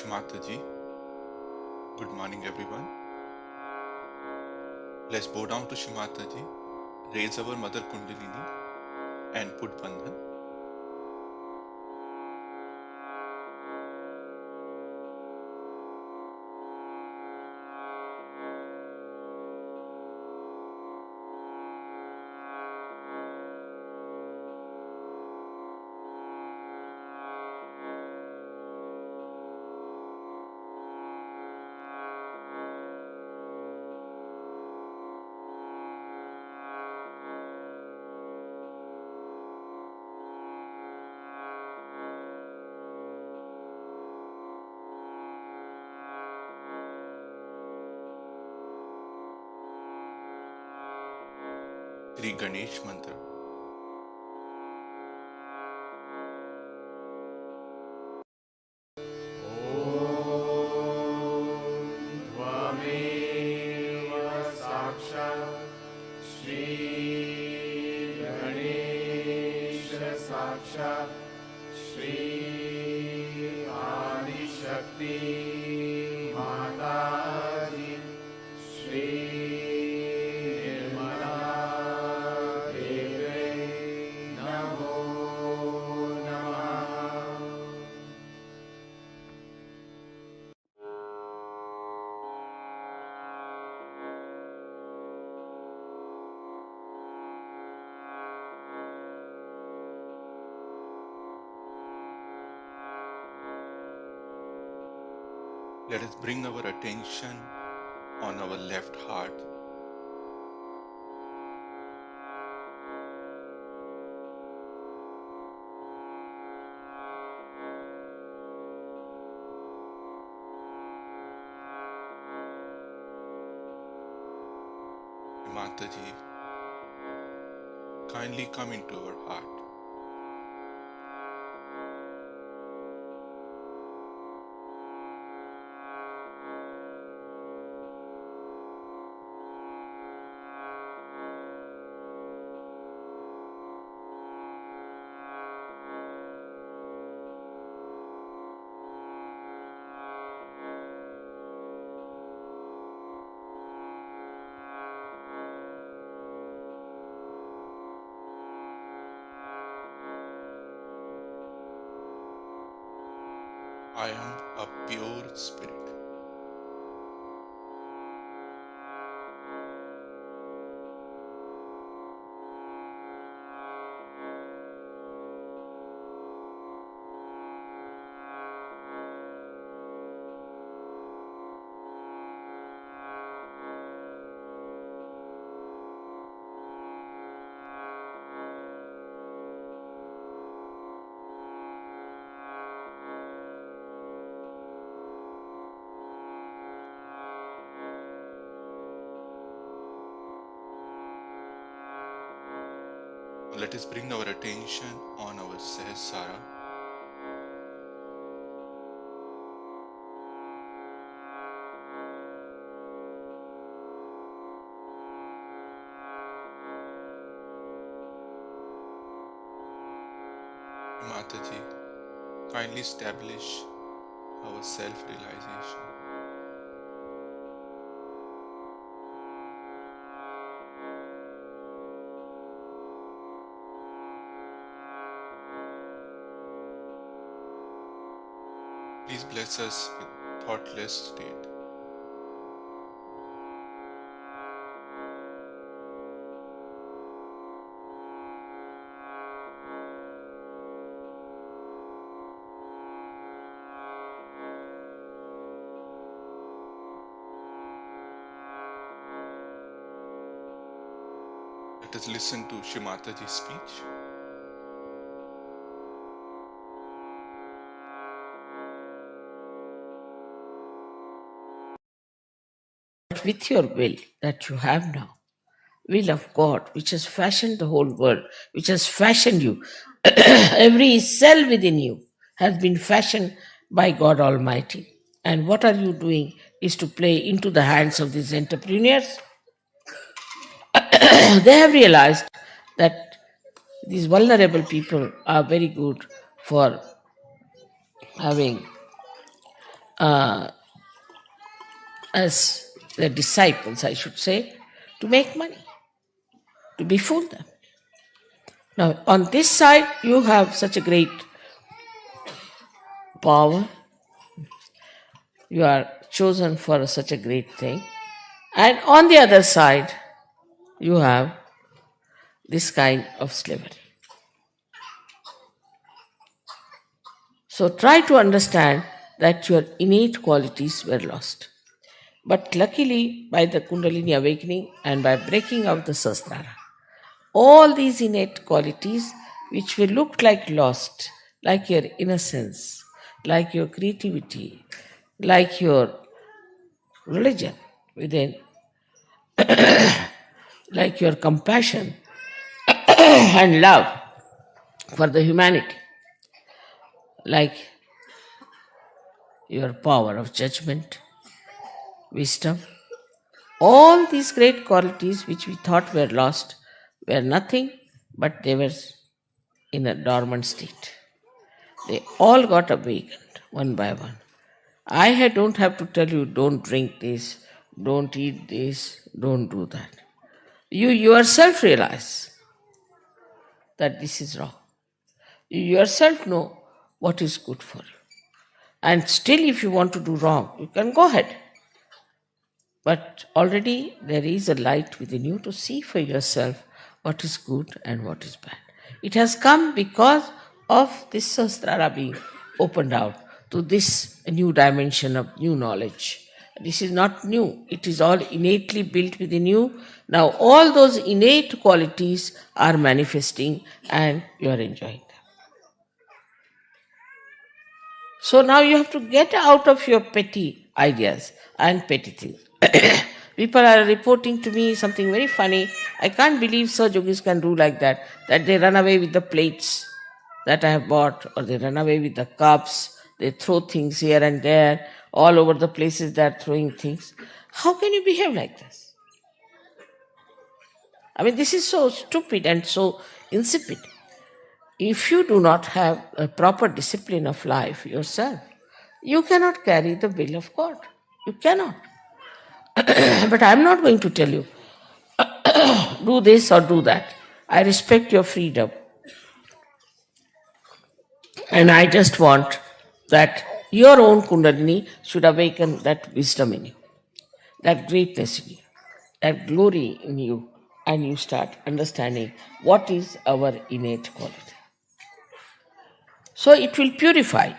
Shimataji. Good morning, everyone. Let's bow down to Shimataji, raise our Mother Kundalini, and put Bandhan. Sri Ganesh Mantra. Let us bring our attention on our left heart. Shimataji, kindly come into our heart. I am a pure spirit. Let us bring our attention on our Sahasrara. Mataji, kindly establish our self-realization. Please bless us with thoughtless state. Let us listen to Shimataji's speech. With your will that you have now, will of God, which has fashioned the whole world, which has fashioned you, every cell within you has been fashioned by God Almighty. And what are you doing is to play into the hands of these entrepreneurs. They have realized that these vulnerable people are very good for having as their disciples, I should say, to make money, to befool them. Now, on this side, you have such a great power. You are chosen for such a great thing. And on the other side, you have this kind of slavery. So try to understand that your innate qualities were lost. But luckily, by the Kundalini awakening and by breaking out the Sahasrara, all these innate qualities which will look like lost, like your innocence, like your creativity, like your religion within, like your compassion and love for the humanity, like your power of judgment, wisdom, all these great qualities which we thought were lost were nothing but they were in a dormant state. They all got awakened one by one. Don't have to tell you, don't drink this, don't eat this, don't do that. You yourself realize that this is wrong. You yourself know what is good for you. And still, if you want to do wrong, you can go ahead. But already there is a light within you to see for yourself what is good and what is bad. It has come because of this Sahasrara being opened out to this new dimension of new knowledge. This is not new. It is all innately built within you. Now all those innate qualities are manifesting and you are enjoying them. So now you have to get out of your petty ideas and petty things. People are reporting to me something very funny. I can't believe Sir Yogis can do like that they run away with the plates that I have bought, or they run away with the cups, they throw things here and there, all over the places they are throwing things. How can you behave like this? I mean, this is so stupid and so insipid. If you do not have a proper discipline of life yourself, you cannot carry the will of God. You cannot. But I am not going to tell you, do this or do that. I respect your freedom. And I just want that your own Kundalini should awaken that wisdom in you, that greatness in you, that glory in you, and you start understanding what is our innate quality. So it will purify.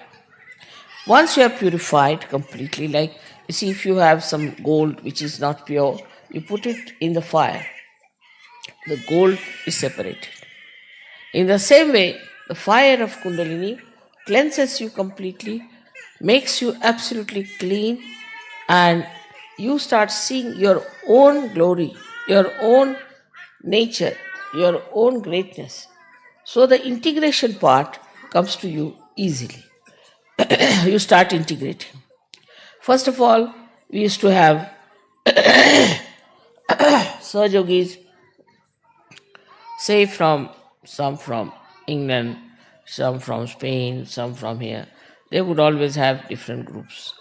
Once you are purified completely, like you see, if you have some gold which is not pure, you put it in the fire, the gold is separated. In the same way, the fire of Kundalini cleanses you completely, makes you absolutely clean, and you start seeing your own glory, your own nature, your own greatness. So the integration part comes to you easily. You start integrating. First of all, we used to have Sir Yogis, say some from England, some from Spain, some from here. They would always have different groups.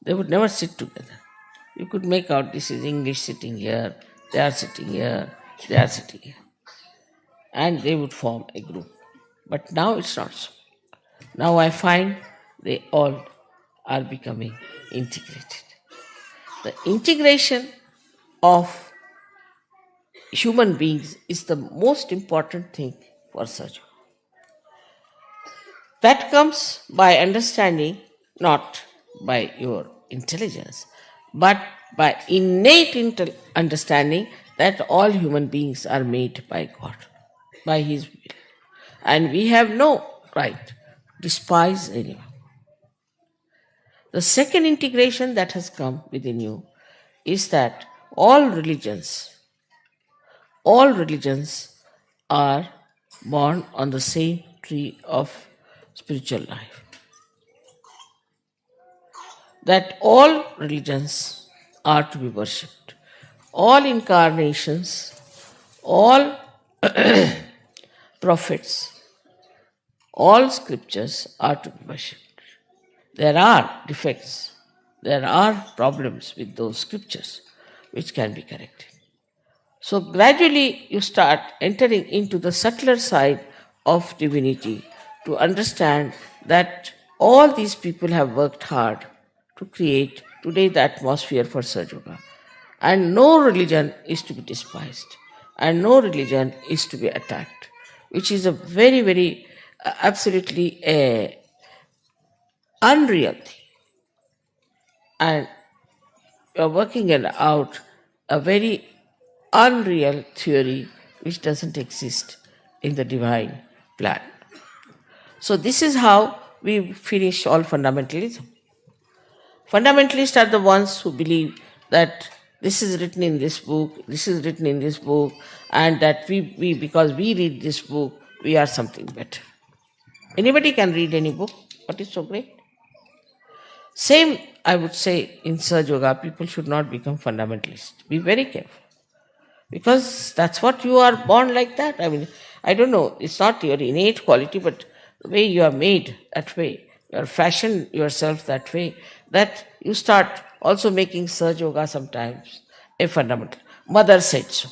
They would never sit together. You could make out this is English sitting here, they are sitting here, they are sitting here. And they would form a group. But now it's not so. Now I find they all are becoming integrated. The integration of human beings is the most important thing for surgery. That comes by understanding, not by your intelligence, but by innate understanding that all human beings are made by God, by His will. And we have no right to despise anyone. The second integration that has come within you is that all religions are born on the same tree of spiritual life. That all religions are to be worshipped. All incarnations, all prophets, all scriptures are to be worshipped. There are defects, there are problems with those scriptures which can be corrected. So gradually you start entering into the subtler side of divinity to understand that all these people have worked hard to create today the atmosphere for Sahaja Yoga. And no religion is to be despised and no religion is to be attacked, which is a very, very absolutely unreal thing. And you're working it out a very unreal theory which doesn't exist in the divine plan. So this is how we finish all fundamentalism. Fundamentalists are the ones who believe that this is written in this book, this is written in this book, and that we because we read this book, we are something better. Anybody can read any book. What is so great? Same, I would say, in Sahaja Yoga, people should not become fundamentalists. Be very careful. Because that's what you are born like that. I mean, I don't know, it's not your innate quality, but the way you are made that way, you are fashioned yourself that way, that you start also making Sahaja Yoga sometimes a fundamental. Mother said so.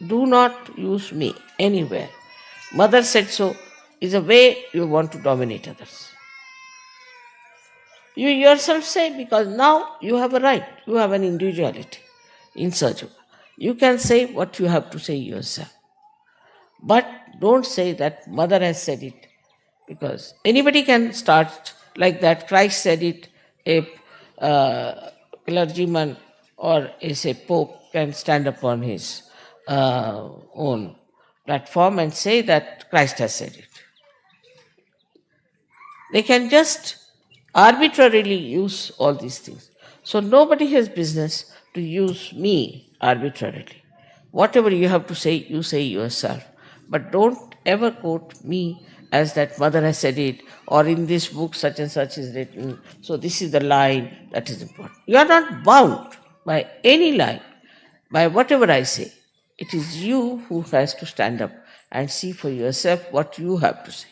Do not use me anywhere. Mother said so is a way you want to dominate others. You yourself say, because now you have a right, you have an individuality in Sahaja Yoga. You can say what you have to say yourself. But don't say that mother has said it, because anybody can start like that. Christ said it, a clergyman or a say pope can stand upon his own platform and say that Christ has said it. They can just arbitrarily use all these things. So nobody has business to use me arbitrarily. Whatever you have to say, you say yourself. But don't ever quote me as that mother has said it, or in this book such and such is written, so this is the line that is important. You are not bound by any line, by whatever I say. It is you who has to stand up and see for yourself what you have to say.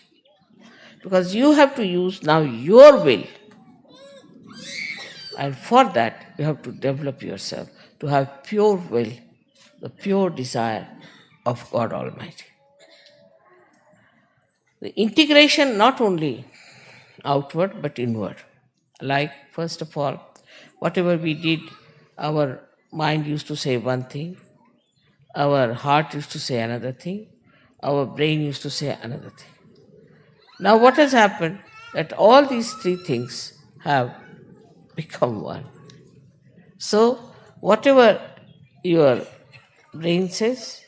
Because you have to use now your will. And for that, you have to develop yourself to have pure will, the pure desire of God Almighty. The integration not only outward but inward. Like, first of all, whatever we did, our mind used to say one thing, our heart used to say another thing, our brain used to say another thing. Now what has happened? That all these three things have become one. So whatever your brain says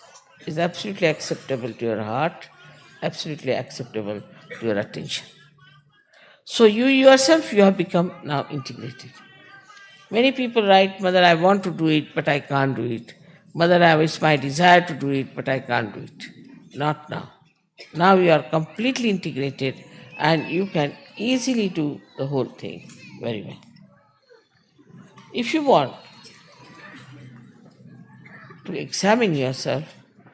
is absolutely acceptable to your heart, absolutely acceptable to your attention. So you yourself, you have become now integrated. Many people write, Mother, I want to do it, but I can't do it. Mother, it's my desire to do it, but I can't do it. Not now. Now you are completely integrated and you can easily do the whole thing very well. If you want to examine yourself,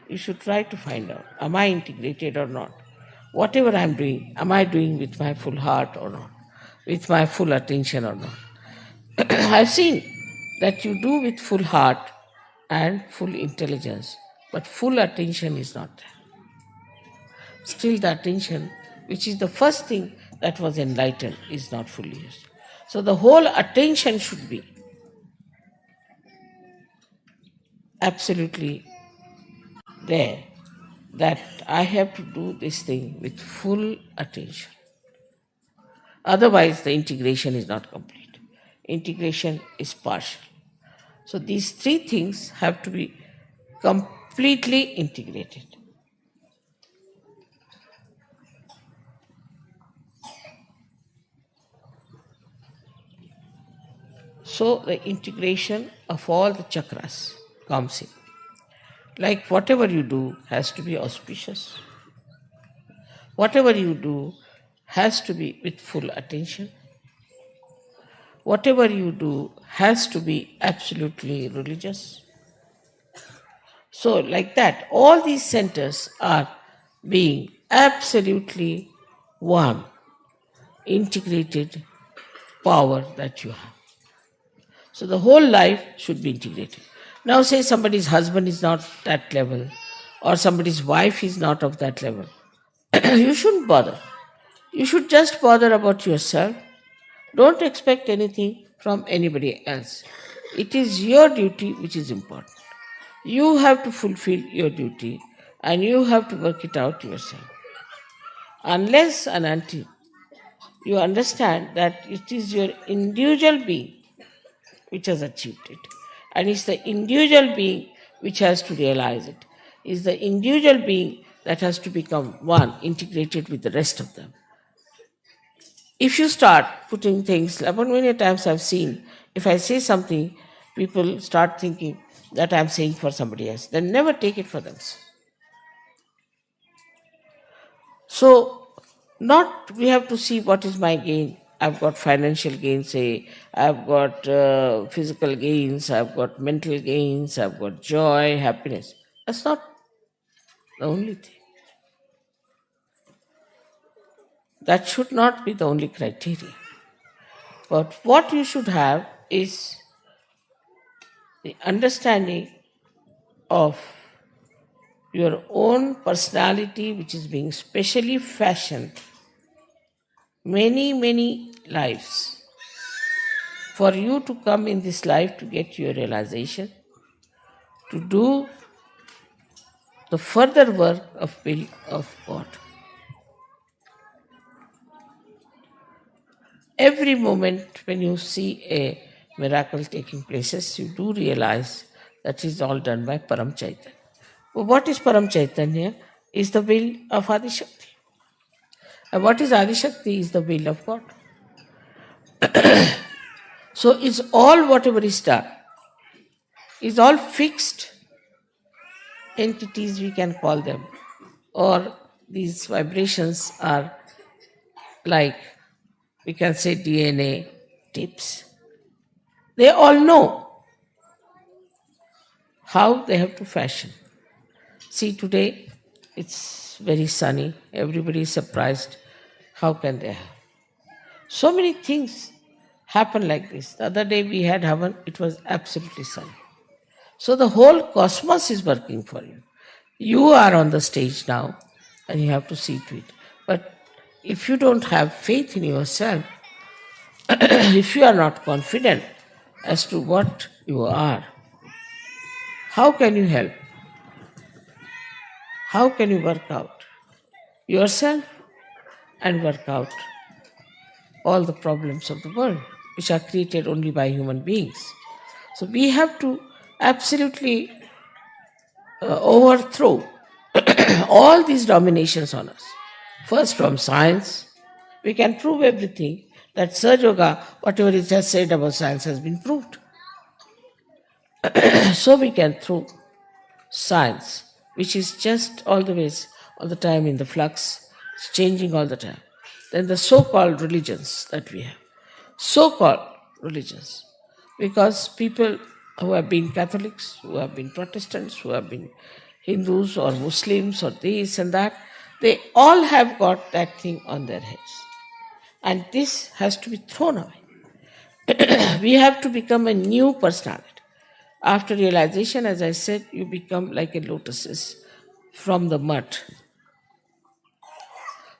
you should try to find out, am I integrated or not? Whatever I am doing, am I doing with my full heart or not? With my full attention or not? I've seen that you do with full heart and full intelligence, but full attention is not there. Still the attention, which is the first thing that was enlightened, is not fully used. So the whole attention should be absolutely there, that I have to do this thing with full attention. Otherwise, the integration is not complete. Integration is partial. So these three things have to be completely integrated. So the integration of all the chakras comes in. Like whatever you do has to be auspicious. Whatever you do has to be with full attention. Whatever you do has to be absolutely religious. So like that, all these centers are being absolutely one, integrated power that you have. So the whole life should be integrated. Now, say somebody's husband is not that level, or somebody's wife is not of that level. You shouldn't bother. You should just bother about yourself. Don't expect anything from anybody else. It is your duty which is important. You have to fulfill your duty and you have to work it out yourself. Unless and until you understand that it is your individual being which has achieved it, and it's the individual being which has to realize it. It's the individual being that has to become one, integrated with the rest of them. If you start putting things, like many times I've seen, if I say something, people start thinking that I'm saying for somebody else. They never take it for themselves. So, not we have to see what is my gain. I've got financial gains, say, I've got physical gains, I've got mental gains, I've got joy, happiness. That's not the only thing. That should not be the only criteria. But what you should have is the understanding of your own personality, which is being specially fashioned many lives for you to come in this life to get your realization, to do the further work of will of God. Every moment when you see a miracle taking places, you do realize that is all done by Param Chaitanya. Well, what is Param Chaitanya? Is the will of Adi Shakti. And what is Adi Shakti? Is the will of God. So it's all whatever is done. Is all fixed entities, we can call them, or these vibrations are like, we can say, DNA tips. They all know how they have to fashion. See, today it's very sunny. Everybody is surprised. How can they have? So many things happen like this. The other day we had Havan, it was absolutely sunny. So the whole cosmos is working for you. You are on the stage now and you have to see to it. But if you don't have faith in yourself, if you are not confident as to what you are, how can you help? How can you work out yourself and work out all the problems of the world, which are created only by human beings? So we have to absolutely overthrow all these dominations on us. First, from science, we can prove everything. That Saj Yoga, whatever it has said about science, has been proved. So we can throw science, which is just all the time in the flux, it's changing all the time. Then the so-called religions that we have. So-called religions. Because people who have been Catholics, who have been Protestants, who have been Hindus or Muslims or this and that, they all have got that thing on their heads. And this has to be thrown away. We have to become a new personality. After realization, as I said, you become like a lotuses from the mud.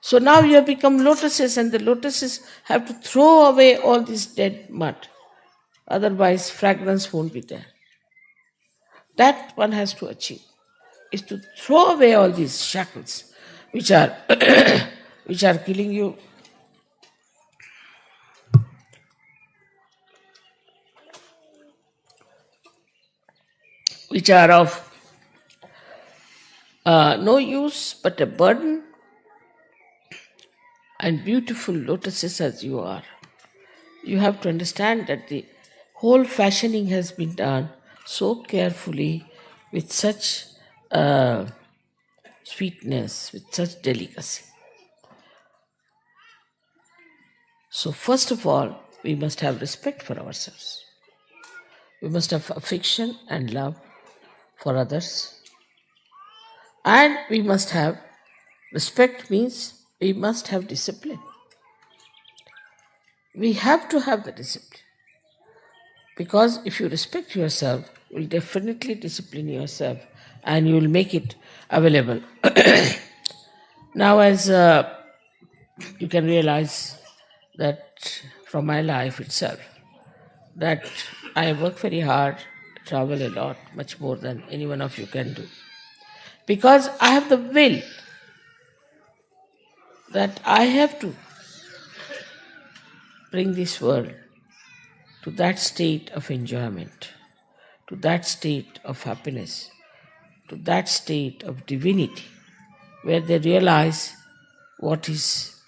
So now you have become lotuses, and the lotuses have to throw away all this dead mud. Otherwise, fragrance won't be there. That one has to achieve, is to throw away all these shackles which are which are killing you. Which are of no use but a burden. And beautiful lotuses as you are, you have to understand that the whole fashioning has been done so carefully, with such sweetness, with such delicacy. So first of all, we must have respect for ourselves. We must have affection and love for others. And we must have, respect means we must have discipline. We have to have the discipline. Because if you respect yourself, you will definitely discipline yourself and you will make it available. Now, as you can realize that from my life itself, that I work very hard, travel a lot, much more than any one of you can do. Because I have the will that I have to bring this world to that state of enjoyment, to that state of happiness, to that state of divinity, where they realize what is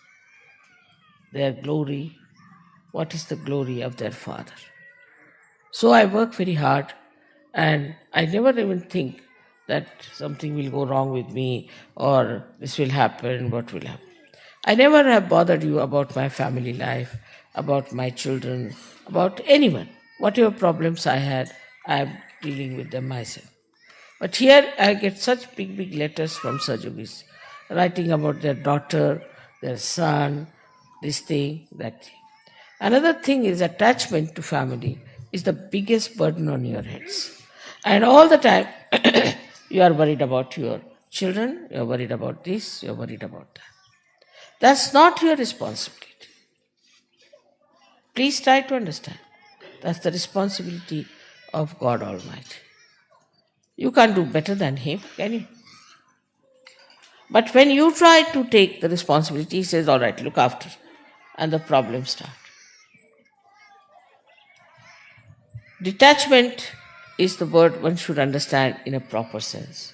their glory, what is the glory of their Father. So I work very hard and I never even think that something will go wrong with me or this will happen, what will happen. I never have bothered you about my family life, about my children, about anyone. Whatever problems I had, I am dealing with them myself. But here I get such big, big letters from Sajogis writing about their daughter, their son, this thing, that thing. Another thing is attachment to family is the biggest burden on your heads. And all the time you are worried about your children, you are worried about this, you are worried about that. That's not your responsibility. Please try to understand. That's the responsibility of God Almighty. You can't do better than Him, can you? But when you try to take the responsibility, He says, all right, look after. And the problems start. Detachment is the word one should understand in a proper sense.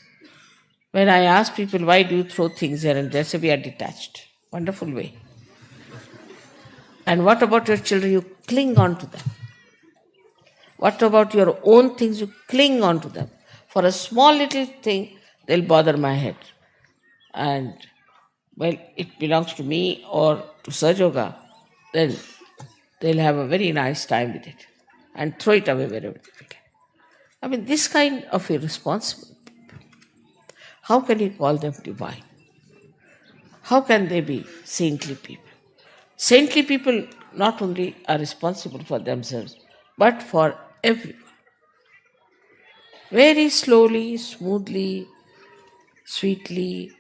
When I ask people, why do you throw things here and there, say, we are detached. Wonderful way. And what about your children? You cling on to them. What about your own things? You cling on to them. For a small little thing, they'll bother my head. And, well, it belongs to me or to Sajoga, then they'll have a very nice time with it and throw it away wherever they can. I mean, this kind of irresponsible people, how can you call them divine? How can they be saintly people? Saintly people not only are responsible for themselves, but for everyone. Very slowly, smoothly, sweetly,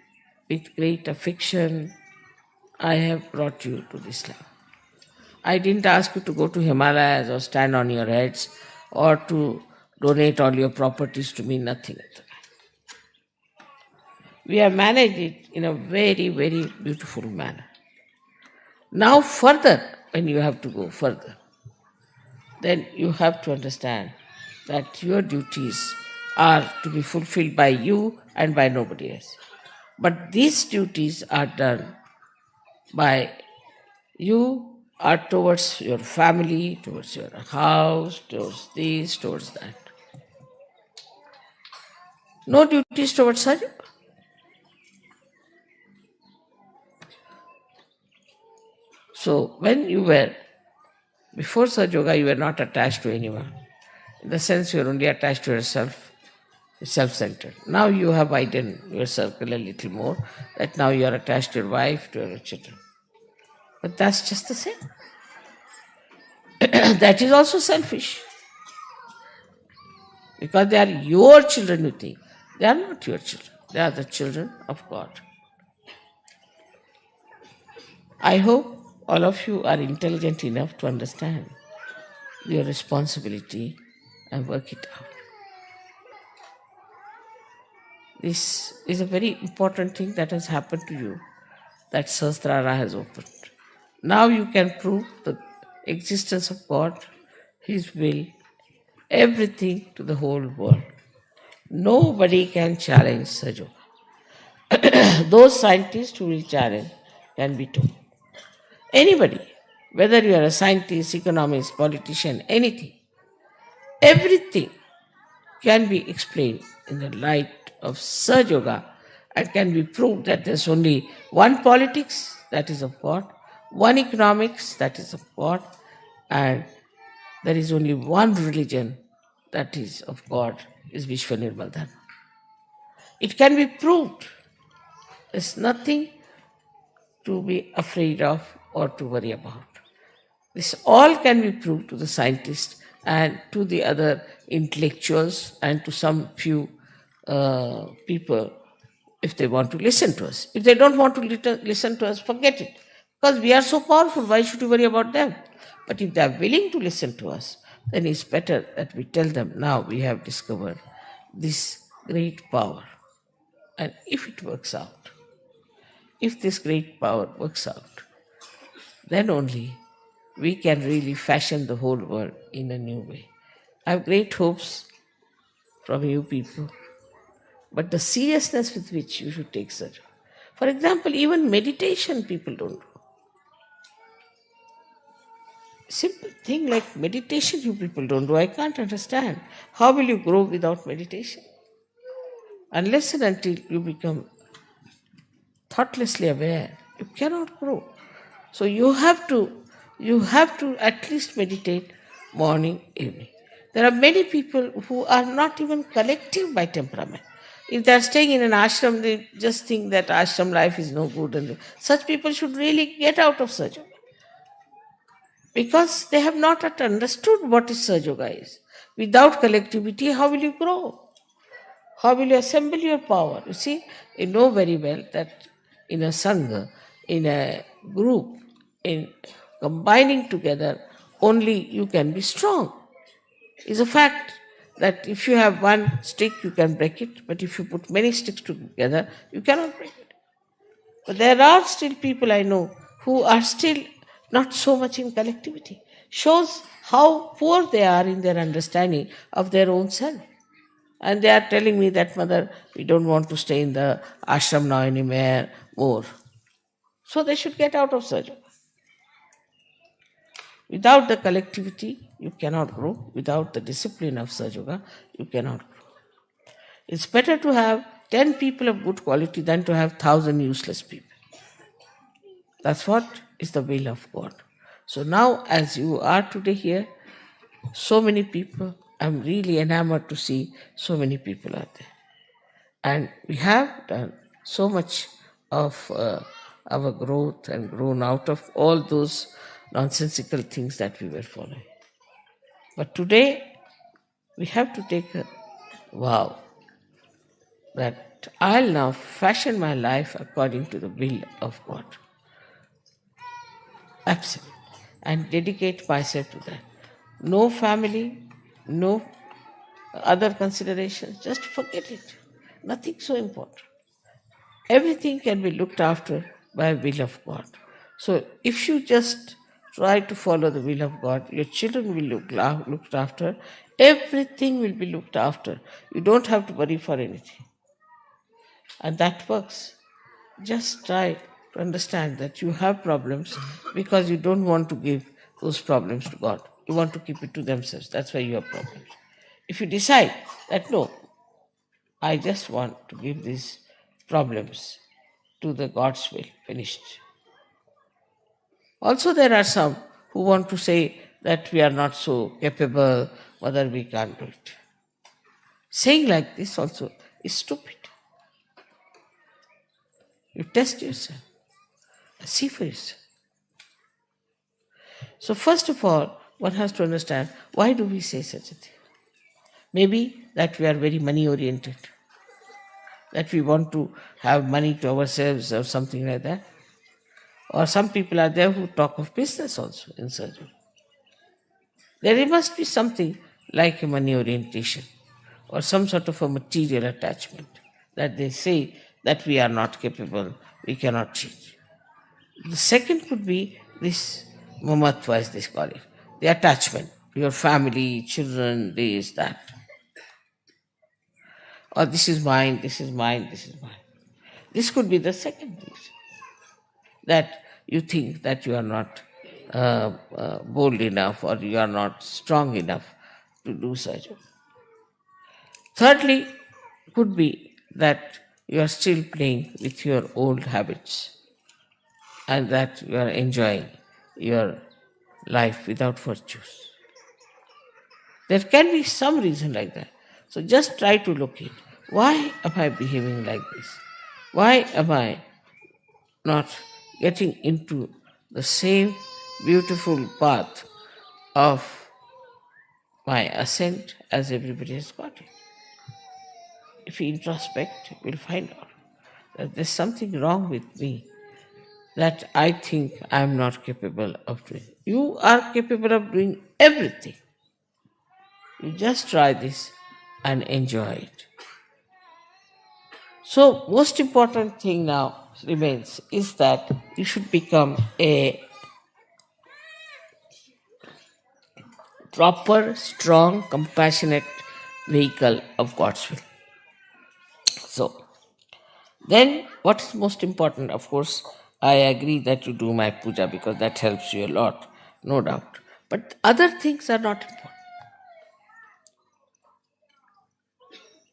with great affection, I have brought you to this level. I didn't ask you to go to Himalayas or stand on your heads or to donate all your properties to me, nothing. We have managed it in a very, very beautiful manner. Now, further, when you have to go further, then you have to understand that your duties are to be fulfilled by you and by nobody else. But these duties are done by you, are towards your family, towards your house, towards this, towards that. No duties towards Sajjad. So when you were, before Sahaja Yoga, you were not attached to anyone. In the sense you are only attached to yourself, self-centered. Now you have widened your circle a little more, that now you are attached to your wife, to your children. But that's just the same. That is also selfish. Because they are your children, you think. They are not your children. They are the children of God. I hope all of you are intelligent enough to understand your responsibility and work it out. This is a very important thing that has happened to you, that Sahasrara has opened. Now you can prove the existence of God, His will, everything to the whole world. Nobody can challenge Sajo. Those scientists who will challenge can be told. Anybody, whether you are a scientist, economist, politician, anything, everything can be explained in the light of Saj Yoga and can be proved that there's only one politics, that is of God, one economics, that is of God, and there is only one religion, that is of God, is Vishwanirmal Dharma. It can be proved. There's nothing to be afraid of or to worry about. This all can be proved to the scientists and to the other intellectuals and to some few people if they want to listen to us. If they don't want to listen to us, forget it. Because we are so powerful, why should we worry about them? But if they are willing to listen to us, then it's better that we tell them, now we have discovered this great power. And if it works out, if this great power works out, then only we can really fashion the whole world in a new way. I have great hopes from you people, but the seriousness with which you should take such. For example, even meditation people don't do. Simple thing like meditation you people don't do. I can't understand. How will you grow without meditation? Unless and until you become thoughtlessly aware, you cannot grow. So you have to at least meditate morning, evening. There are many people who are not even collective by temperament. If they are staying in an ashram, they just think that ashram life is no good, and such people should really get out of Sahaja Yoga, because they have not yet understood what is Sahaja Yoga is. Without collectivity, how will you grow? How will you assemble your power? You see, you know very well that in a sangha, in a group, in combining together, only you can be strong. It's a fact that if you have one stick, you can break it, but if you put many sticks together, you cannot break it. But there are still people I know who are still not so much in collectivity. Shows how poor they are in their understanding of their own self. And they are telling me that, Mother, we don't want to stay in the ashram now anymore more. So they should get out of Sahaja Yoga. Without the collectivity, you cannot grow. Without the discipline of Sahaja Yoga, you cannot grow. It's better to have 10 people of good quality than to have 1,000 useless people. That's what is the will of God. So now, as you are today here, so many people, I'm really enamored to see so many people are there. And we have done so much of our growth and grown out of all those nonsensical things that we were following. But today, we have to take a vow that I'll now fashion my life according to the will of God. Absolutely. And dedicate myself to that. No family, no other considerations, just forget it. Nothing so important. Everything can be looked after by will of God. So if you just try to follow the will of God, your children will looked after. Everything will be looked after. You don't have to worry for anything. And that works. Just try to understand that you have problems because you don't want to give those problems to God. You want to keep it to themselves. That's why you have problems. If you decide that no, I just want to give these problems to the God's will, finished. Also, there are some who want to say that we are not so capable, whether we can't do it. Saying like this also is stupid. You test yourself. See for yourself. So first of all, one has to understand, why do we say such a thing? Maybe that we are very money oriented, that we want to have money to ourselves or something like that. Or some people are there who talk of business also in surgery. There must be something like a money orientation or some sort of a material attachment that they say that we are not capable, we cannot change. The second could be this mamatva, as they call it, the attachment to your family, children, this, that. Or this is mine, this is mine, this is mine. This could be the second reason, that you think that you are not bold enough or you are not strong enough to do such. Thirdly, could be that you are still playing with your old habits and that you are enjoying your life without virtues. There can be some reason like that. So just try to locate, why am I behaving like this? Why am I not getting into the same beautiful path of my ascent as everybody has got it. If we introspect, we'll find out that there's something wrong with me that I think I'm not capable of doing. You are capable of doing everything. You just try this and enjoy it. So, most important thing now remains is that you should become a proper, strong, compassionate vehicle of God's will. So, then what is most important? Of course, I agree that you do my puja because that helps you a lot, no doubt. But other things are not important.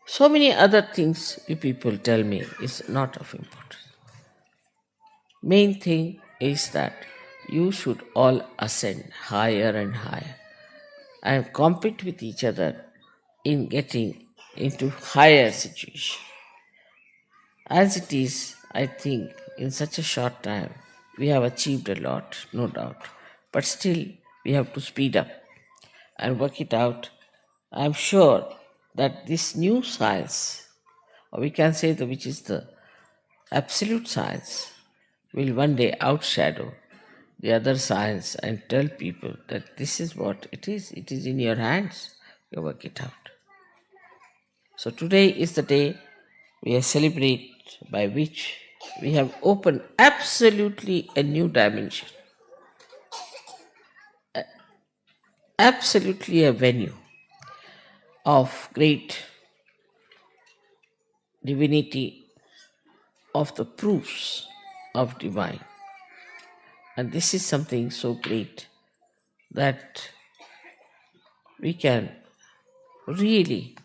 So many other things you people tell me is not of importance. Main thing is that you should all ascend higher and higher and compete with each other in getting into higher situation. As it is, I think in such a short time we have achieved a lot, no doubt. But still, we have to speed up and work it out. I'm sure that this new science, or we can say which is the absolute science, will one day outshadow the other science and tell people that this is what it is. It is in your hands. You work it out. So today is the day we celebrate by which we have opened absolutely a new dimension, absolutely a venue of great divinity, of the proofs of divine. And this is something so great that we can really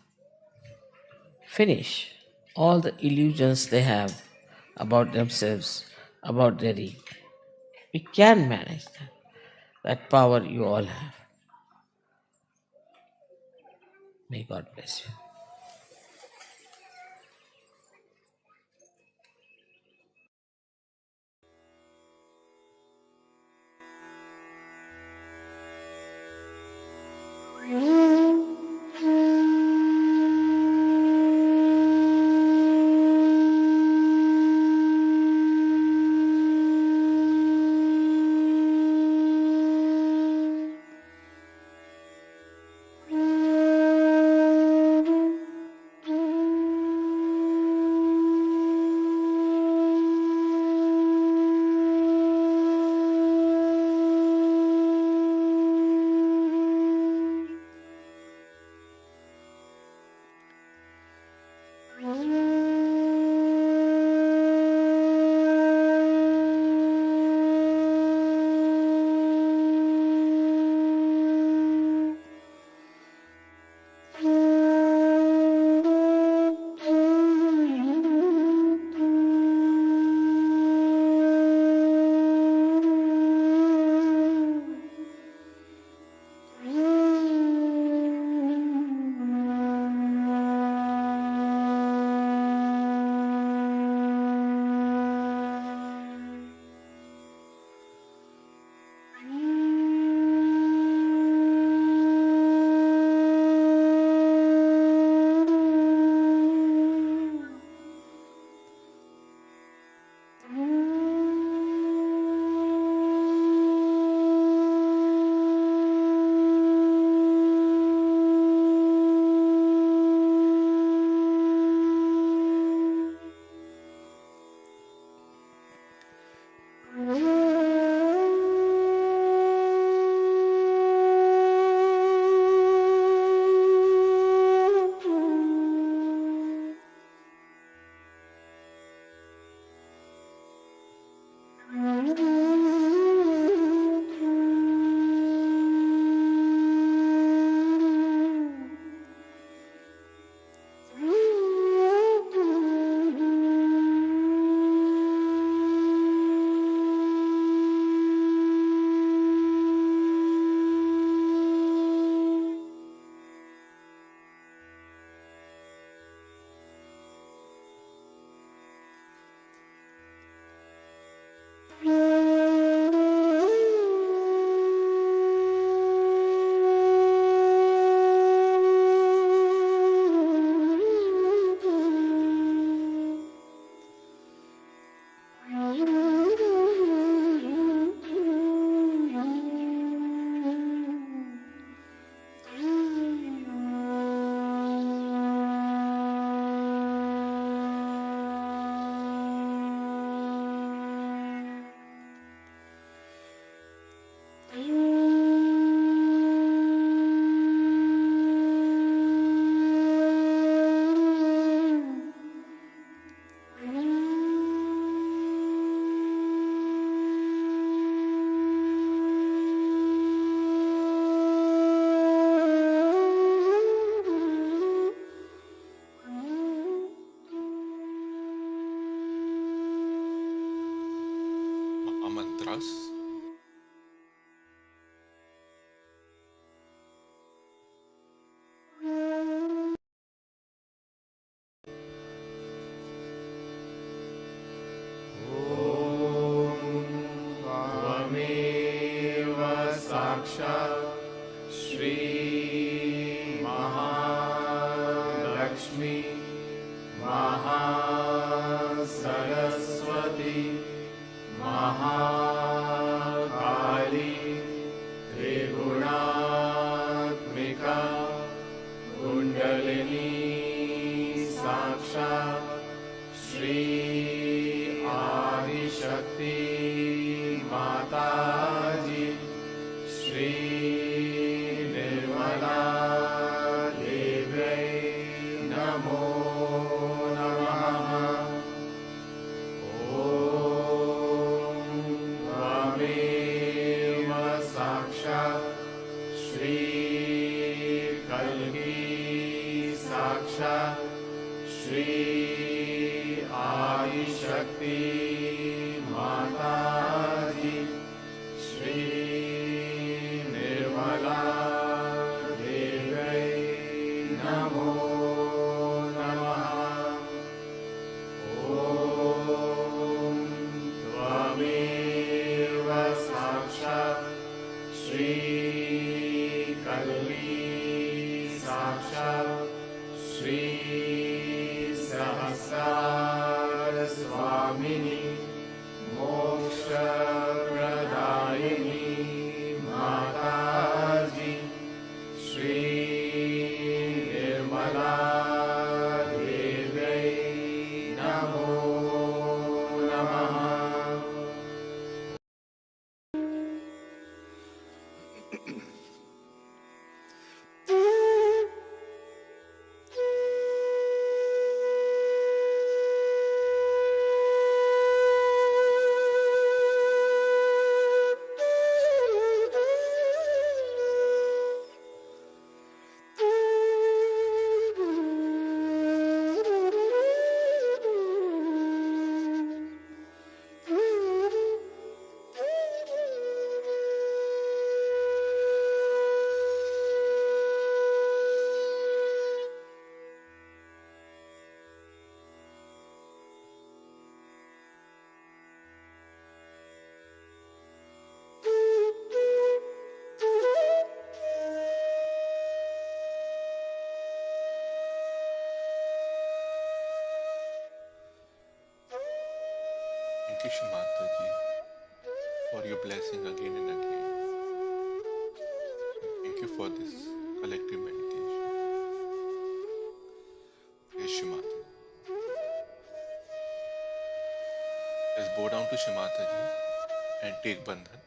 finish all the illusions they have about themselves, about their ego. We can manage that. That power you all have. May God bless you. mantras. त्वमेव साक्षात् श्री महालक्ष्मी महासरस्वती महाकाली त्रिगुणात्मिका कुण्डलिनी साक्षात् श्री आदिशक्ति माताजी श्री निर्मला देव्यै नमो नमः। ॐ त्वमेव साक्षात् श्री कल्की साक्षात् श्री आदिशक्ति माताजी श्री निर्मला देव्यै नमो नमः। ॐ त्वमेव साक्षात् श्री कल्की साक्षात् श्री सहस्रार स्वामिनी मोक्षप्रदायिनी माताजी श्री निर्मला देव्यै नमो नमः। Thank you, Shri Mataji, for your blessing again and again. Thank you for this collective meditation. Praise Shri Mataji. Let's bow down to Shri Mataji and take bandhan.